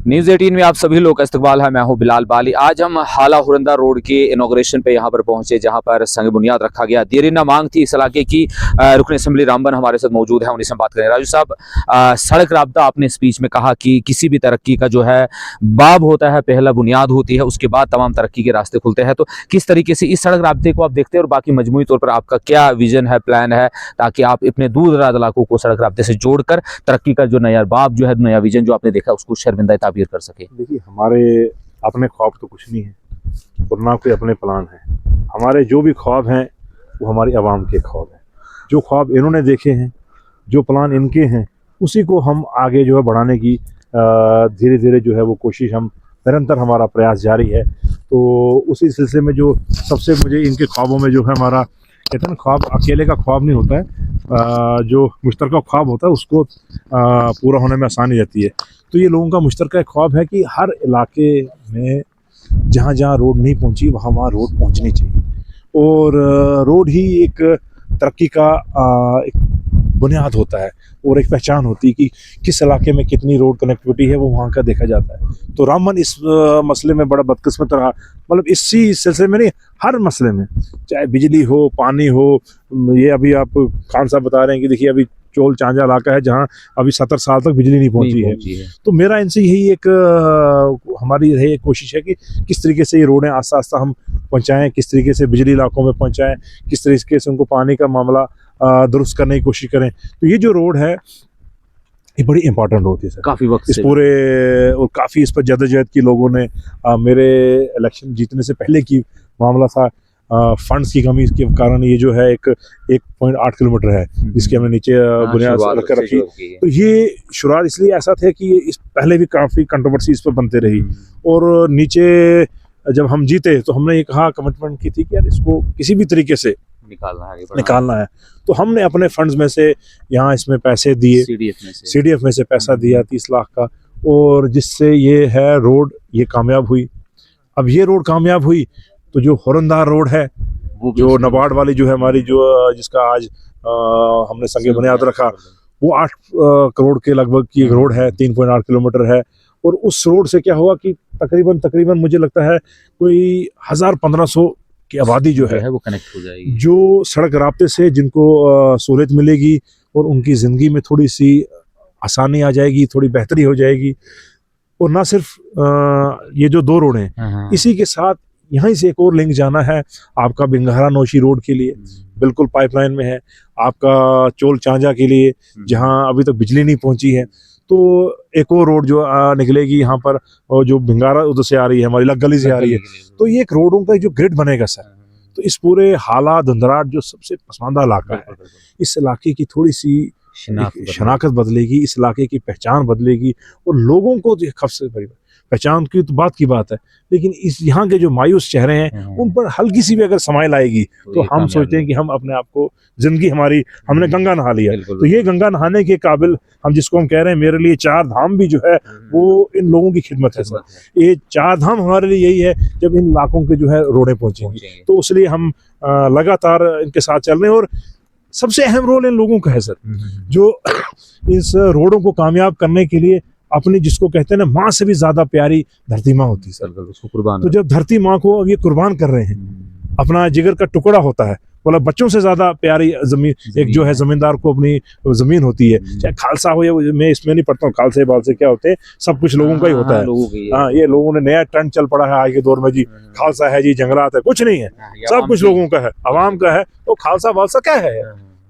News 18 में आप सभी लोग का इस्तकबाल है। मैं हूं बिलाल बाली। आज हम हाला हुरंदा रोड के इनॉग्रेशन पे यहां पर पहुंचे, जहां पर संग बुनियाद रखा गया। देरीना मांग थी इस इलाके की। रुकन असम्बली रामबन हमारे साथ मौजूद है, उन्हीं से हम बात करें। राजू साहब, सड़क राब्ता आपने स्पीच में कहा कि किसी भी तरक्की का जो है बाब होता है, पहला बुनियाद होती है, उसके बाद तमाम तरक्की के रास्ते खुलते हैं। तो किस तरीके से इस सड़क राब्ते को आप देखते हैं और बाकी मजमूई तौर पर आपका क्या विजन है, प्लान है, ताकि आप अपने दूर दराज इलाकों को सड़क राब्ते से जोड़कर तरक्की का जो नया बाब जो है, नया विजन जो आपने देखा, उसको शर्मिंदा ताबीर कर सके? देखिए, हमारे अपने ख्वाब तो कुछ नहीं है और ना कोई अपने प्लान है। हमारे जो भी ख्वाब हैं वो हमारी आवाम के ख्वाब हैं। जो ख्वाब इन्होंने देखे हैं, जो प्लान इनके हैं, उसी को हम आगे जो है बढ़ाने की धीरे धीरे जो है वो कोशिश, हम निरंतर हमारा प्रयास जारी है। तो उसी सिलसिले में जो सबसे मुझे इनके ख्वाबों में जो है, हमारा कहते हैं ना, ख्वाब अकेले का ख्वाब नहीं होता है, जो मुश्तरका ख्वाब होता है उसको पूरा होने में आसानी रहती है। तो ये लोगों का मुश्तरका ख्वाब है कि हर इलाके में जहाँ जहाँ रोड नहीं पहुँची वहाँ वहाँ रोड पहुँचनी चाहिए। और रोड ही एक तरक्की का एक बुनियाद होता है और एक पहचान होती है कि किस इलाके में कितनी रोड कनेक्टिविटी है, वो वहाँ का देखा जाता है। तो रामबन इस मसले में बड़ा बदकिस्मत रहा। मतलब इसी सिलसिले में नहीं, हर मसले में, चाहे बिजली हो, पानी हो। ये अभी आप खान साहब बता रहे हैं कि देखिए अभी चोल चांजा इलाका है जहाँ अभी 70 साल तक बिजली नहीं पहुंची है। तो मेरा इनसे यही एक हमारी यही एक कोशिश है कि किस तरीके से ये रोडें आस्ता आस्ता हम पहुंचाएं, किस तरीके से बिजली इलाकों में पहुंचाएं, किस तरीके से उनको पानी का मामला दुरुस्त करने की कोशिश करें। तो ये जो रोड है ये बड़ी इंपॉर्टेंट रोड थी सर, काफी वक्त इस पूरे, और काफ़ी इस पर जद्दोजहद की लोगों ने। मेरे इलेक्शन जीतने से पहले की मामला था, फंड्स की कमी के कारण ये जो है एक 1.8 किलोमीटर है जिसकी हमने नीचे बुनियाद रख रखी। तो ये शुरुआत इसलिए ऐसा था कि इस पहले भी काफ़ी कंट्रोवर्सी इस पर बनते रही, और नीचे जब हम जीते तो हमने ये कहा, कमिटमेंट की थी कि यार इसको किसी भी तरीके से निकालना है। तो हमने अपने फंड्स में से यहाँ इसमें पैसे दिए, CDF में से पैसा दिया 30 लाख का, और जिससे ये है रोड ये कामयाब हुई। अब ये रोड कामयाब हुई तो जो हुरंदार रोड है, जो नबार्ड वाली जो है हमारी, जो जिसका आज हमने संगे बुनियाद रखा, वो 8 करोड़ के लगभग की एक रोड है, 3.8 किलोमीटर है। और उस रोड से क्या हुआ कि तकरीबन मुझे लगता है कोई 1000-1500 की आबादी जो है वो कनेक्ट हो जाएगी, जो सड़क राब्ते से जिनको सहूलियत मिलेगी और उनकी ज़िंदगी में थोड़ी सी आसानी आ जाएगी, थोड़ी बेहतरी हो जाएगी। और ना सिर्फ ये जो 2 रोड हैं, इसी के साथ यहाँ से एक और लिंक जाना है आपका बिंगारा नौशी रोड के लिए, बिल्कुल पाइपलाइन में है। आपका चोल चांजा के लिए, जहाँ अभी तक बिजली नहीं पहुँची है, तो एक और रोड जो निकलेगी यहाँ पर, और जो भिंगारा उधर से आ रही है, हमारी लग गली से आ रही है। तो ये एक रोडों का जो ग्रिड बनेगा सर, तो इस पूरे हाला धुंधराट जो सबसे पसमानदा इलाका है, इस इलाके की थोड़ी सी शनाख्त बदलेगी, इस इलाके की पहचान बदलेगी, और लोगों को सबसे बड़ी पहचान की तो बात की बात है, लेकिन इस यहाँ के जो मायूस चेहरे हैं उन पर हल्की सी भी अगर समाइल आएगी तो हम सोचते हैं कि हम अपने आप को, जिंदगी हमारी, हमने गंगा नहा लिया। तो ये गंगा नहाने के काबिल हम जिसको हम कह रहे हैं, मेरे लिए 4 धाम भी जो है वो इन लोगों की खिदमत है सर। ये 4 धाम हमारे लिए यही है जब इन इलाकों के जो है रोडें पहुंचेंगी। तो इसलिए हम लगातार इनके साथ चल रहे हैं, और सबसे अहम रोल इन लोगों का है सर, जो इस रोडों को कामयाब करने के लिए अपनी, जिसको कहते हैं ना, माँ से भी ज्यादा प्यारी धरती माँ होती है सर, उसको कुर्बान। तो जब धरती माँ को अब ये कुर्बान कर रहे हैं, अपना जिगर का टुकड़ा होता है, मतलब बच्चों से ज्यादा प्यारी जमीन एक जो है जमींदार को अपनी जमीन होती है, चाहे खालसा हो या, मैं इसमें नहीं पढ़ता हूँ खालसे बालसे क्या होते हैं, सब कुछ लोगों का ही होता है। हाँ, ये लोगों ने नया ट्रेंड चल पड़ा है आज के दौर में जी, खालसा है जी, जंगलात है, कुछ नहीं है, सब कुछ लोगों का है, आवाम का है। तो खालसा बालसा क्या है?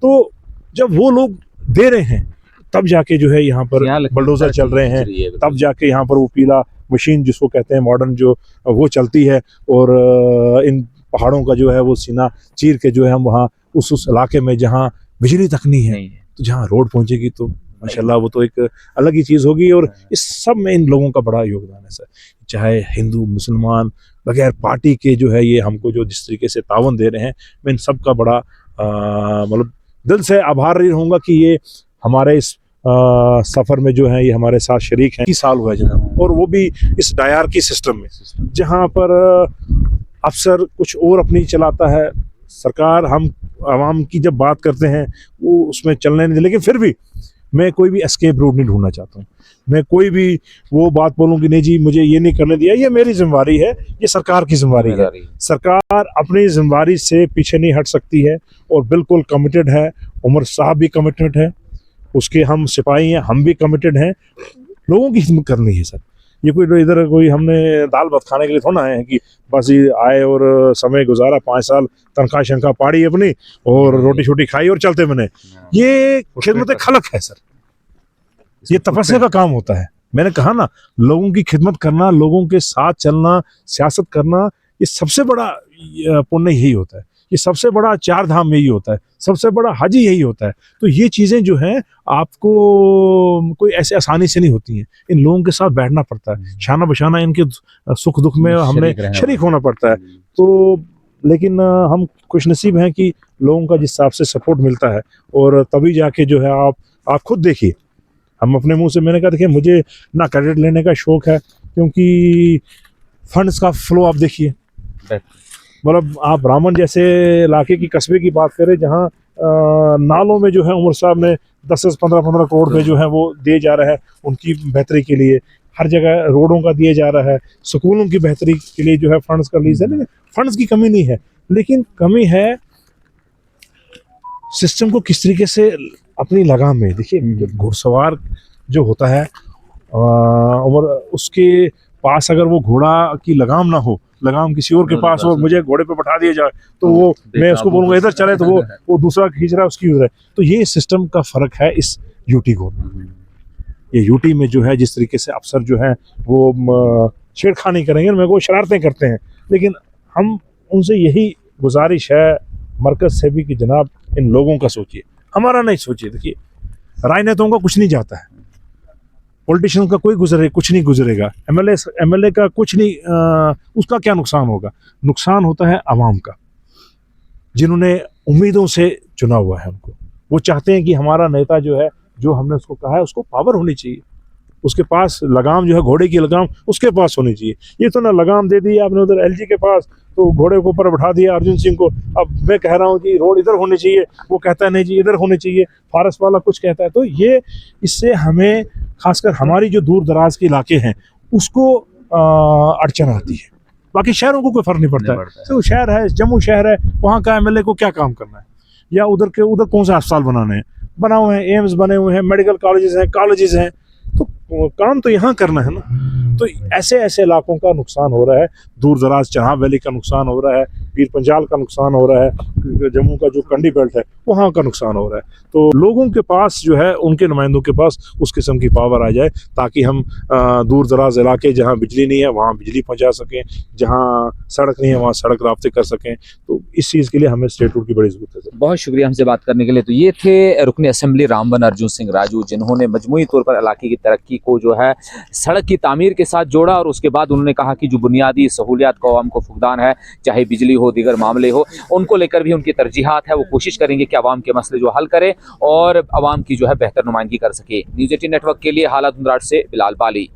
तो जब वो लोग दे रहे हैं तब जाके जो है यहाँ पर बलडोजर चल रहे हैं, तब जाके यहाँ पर वो पीला मशीन जिसको कहते हैं मॉडर्न, जो वो चलती है, और इन पहाड़ों का जो है वो सीना चीर के जो है हम वहाँ उस इलाके में जहाँ बिजली तक नहीं है, तो जहाँ रोड पहुँचेगी तो माशाल्लाह वो तो एक अलग ही चीज़ होगी। और इस सब में इन लोगों का बड़ा योगदान है सर, चाहे हिंदू मुसलमान, बगैर पार्टी के जो है ये हमको जो जिस तरीके से तावन दे रहे हैं, मैं इन सब का बड़ा मतलब दिल से आभारी रहूँगा कि ये हमारे इस सफ़र में जो है ये हमारे साथ शरीक हैं। 30 साल हुआ है जनाब, और वो भी इस डायरकी सिस्टम में, जहाँ पर अफसर कुछ और अपनी चलाता है, सरकार हम आवाम की जब बात करते हैं वो उसमें चलने नहीं, लेकिन फिर भी मैं कोई भी एस्केप रूट नहीं ढूंढना चाहता हूँ। मैं कोई भी वो बात बोलूँ कि नहीं जी मुझे ये नहीं करने दिया, ये मेरी जिम्मेवारी है, ये सरकार की जिम्मेवारी है। सरकार अपनी जिम्मेवारी से पीछे नहीं हट सकती है और बिल्कुल कमिटेड है। उमर साहब भी कमिटेड है, उसके हम सिपाही हैं, हम भी कमिटेड हैं। लोगों की खिदमत करनी है सर। ये कोई इधर कोई हमने दाल भात खाने के लिए थोड़ा आए हैं कि बस ये आए और समय गुजारा, 5 साल तनख्वाह शंखा पाड़ी अपनी और रोटी छोटी खाई और चलते बने। ये खिदमत खलक है सर, ये तपस्या का काम होता है। मैंने कहा ना, लोगों की खिदमत करना, लोगों के साथ चलना, सियासत करना, ये सबसे बड़ा पुण्य यही होता है। ये सबसे बड़ा 4 धाम यही होता है, सबसे बड़ा हज यही होता है। तो ये चीज़ें जो हैं आपको कोई ऐसे आसानी से नहीं होती हैं। इन लोगों के साथ बैठना पड़ता है, शाना बशाना इनके सुख दुख में हमने शरीक होना पड़ता है। तो लेकिन हम खुशनसीब हैं कि लोगों का जिस हिसाब से सपोर्ट मिलता है, और तभी जाके जो है आप खुद देखिए, हम अपने मुंह से, मैंने कहा देखिए मुझे ना क्रेडिट लेने का शौक है, क्योंकि फंड्स का फ्लो आप देखिए। मतलब आप ब्राह्मण जैसे इलाके की, कस्बे की बात करें जहाँ नालों में जो है उमर साहब ने 10-10, 15-15 करोड़ रुपए जो है वो दिए जा रहा है उनकी बेहतरी के लिए। हर जगह रोडों का दिए जा रहा है, स्कूलों की बेहतरी के लिए जो है फंड्स का रिलीज है। लेकिन फंड्स की कमी नहीं है, लेकिन कमी है सिस्टम को किस तरीके से अपनी लगाम में। देखिए घुड़सवार जो होता है उमर, उसके पास अगर वो घोड़ा की लगाम ना हो, लगाम किसी और के पास हो, मुझे घोड़े पे बैठा दिया जाए तो वो, मैं उसको बोलूँगा इधर चले तो वो दूसरा खींच रहा है, उसकी उधर है। तो ये सिस्टम का फर्क है इस यूटी को। ये यूटी में जो है जिस तरीके से अफसर जो है वो छेड़खानी करेंगे, मेरे को शरारतें करते हैं, लेकिन हम उनसे यही गुजारिश है मरकज से भी कि जनाब इन लोगों का सोचिए, हमारा नहीं सोचिए। देखिए राजनेताओं का कुछ नहीं जाता है, पॉलिटिशियन का कुछ नहीं गुजरेगा, एमएलए का कुछ नहीं, उसका क्या नुकसान होगा? नुकसान होता है आवाम का, जिन्होंने उम्मीदों से चुना हुआ है उनको। वो चाहते हैं कि हमारा नेता जो है, जो हमने उसको कहा है, उसको पावर होनी चाहिए, उसके पास लगाम जो है, घोड़े की लगाम उसके पास होनी चाहिए। ये तो ना लगाम दे दी आपने उधर एलजी के पास, तो घोड़े के ऊपर बैठा दिया अर्जुन सिंह को। अब मैं कह रहा हूँ कि रोड इधर होनी चाहिए, वो कहता है नहीं जी इधर होनी चाहिए, फारस वाला कुछ कहता है। तो ये, इससे हमें खासकर हमारी जो दूर दराज के इलाके हैं उसको अड़चन आती है। बाकी शहरों को कोई फर्क नहीं पड़ता है। तो शहर है, जम्मू शहर है, वहाँ का एमएलए को क्या काम करना है, या उधर कौन से अस्पताल बनाने हैं, बना हुए हैं, एम्स बने हुए हैं, मेडिकल कॉलेजेस हैं, तो काम तो यहाँ करना है ना। तो ऐसे इलाकों का नुकसान हो रहा है, दूर दराज चनाब वैली का नुकसान हो रहा है, पीर पंजाल का नुकसान हो रहा है, जम्मू का जो कंडी बेल्ट है वहाँ का नुकसान हो रहा है। तो लोगों के पास जो है, उनके नुमाइंदों के पास उस किस्म की पावर आ जाए, ताकि हम दूर दराज इलाके जहाँ बिजली नहीं है वहाँ बिजली पहुँचा सकें, जहाँ सड़क नहीं है वहाँ सड़क राब्ते कर सकें। तो इस चीज़ के लिए हमें स्टेट रूट की बड़ी ज़रूरत है। बहुत शुक्रिया हमसे बात करने के लिए। तो ये थे रुकन असेंबली रामबन अर्जुन सिंह राजू, जिन्होंने मजमूई तौर पर इलाके की तरक्की को जो है सड़क की तामीर के साथ जोड़ा, और उसके बाद उन्होंने कहा कि जो बुनियादी सहूलियात को आवाम को फुकदान है, चाहे बिजली हो, दीगर मामले हो, उनको लेकर भी उनकी तरजीहात है। वो कोशिश करेंगे कि आवाम के मसले जो हल करे और आवाम की जो है बेहतर नुमाइंदगी कर सके। न्यूज़ 18 नेटवर्क के लिए हालात से बिलाल बाली।